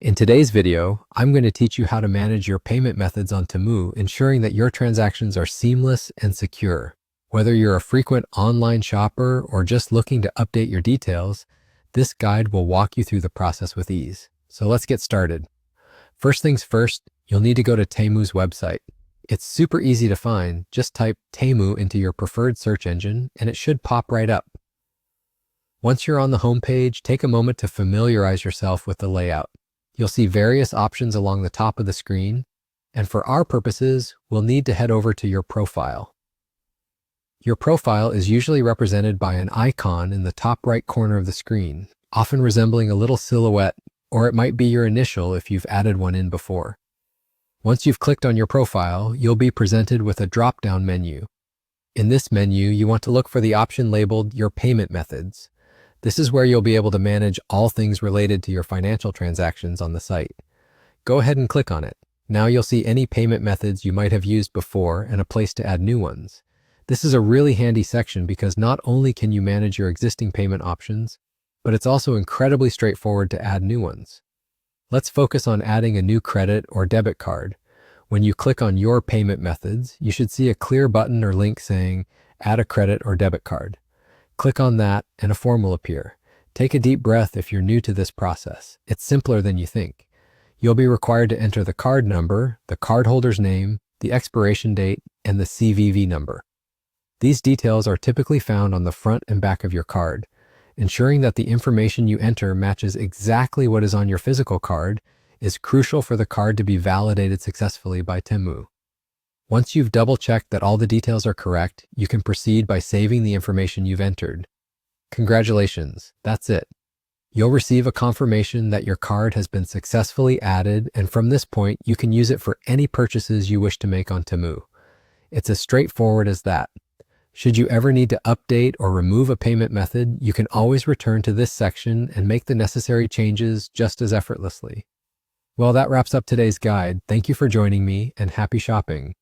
In today's video, I'm going to teach you how to manage your payment methods on Temu, ensuring that your transactions are seamless and secure. Whether you're a frequent online shopper or just looking to update your details, this guide will walk you through the process with ease. So let's get started. First things first, you'll need to go to Temu's website. It's super easy to find. Just type Temu into your preferred search engine and it should pop right up. Once you're on the homepage, take a moment to familiarize yourself with the layout. You'll see various options along the top of the screen, and for our purposes, we'll need to head over to your profile. Your profile is usually represented by an icon in the top right corner of the screen, often resembling a little silhouette, or it might be your initial if you've added one in before. Once you've clicked on your profile, you'll be presented with a drop-down menu. In this menu, you want to look for the option labeled Your Payment Methods. This is where you'll be able to manage all things related to your financial transactions on the site. Go ahead and click on it. Now you'll see any payment methods you might have used before and a place to add new ones. This is a really handy section because not only can you manage your existing payment options, but it's also incredibly straightforward to add new ones. Let's focus on adding a new credit or debit card. When you click on Your Payment Methods, you should see a clear button or link saying Add a Credit or Debit Card. Click on that and a form will appear. Take a deep breath if you're new to this process. It's simpler than you think. You'll be required to enter the card number, the cardholder's name, the expiration date, and the CVV number. These details are typically found on the front and back of your card. Ensuring that the information you enter matches exactly what is on your physical card is crucial for the card to be validated successfully by Temu. Once you've double-checked that all the details are correct, you can proceed by saving the information you've entered. Congratulations, that's it. You'll receive a confirmation that your card has been successfully added, and from this point, you can use it for any purchases you wish to make on Temu. It's as straightforward as that. Should you ever need to update or remove a payment method, you can always return to this section and make the necessary changes just as effortlessly. Well, that wraps up today's guide. Thank you for joining me, and happy shopping.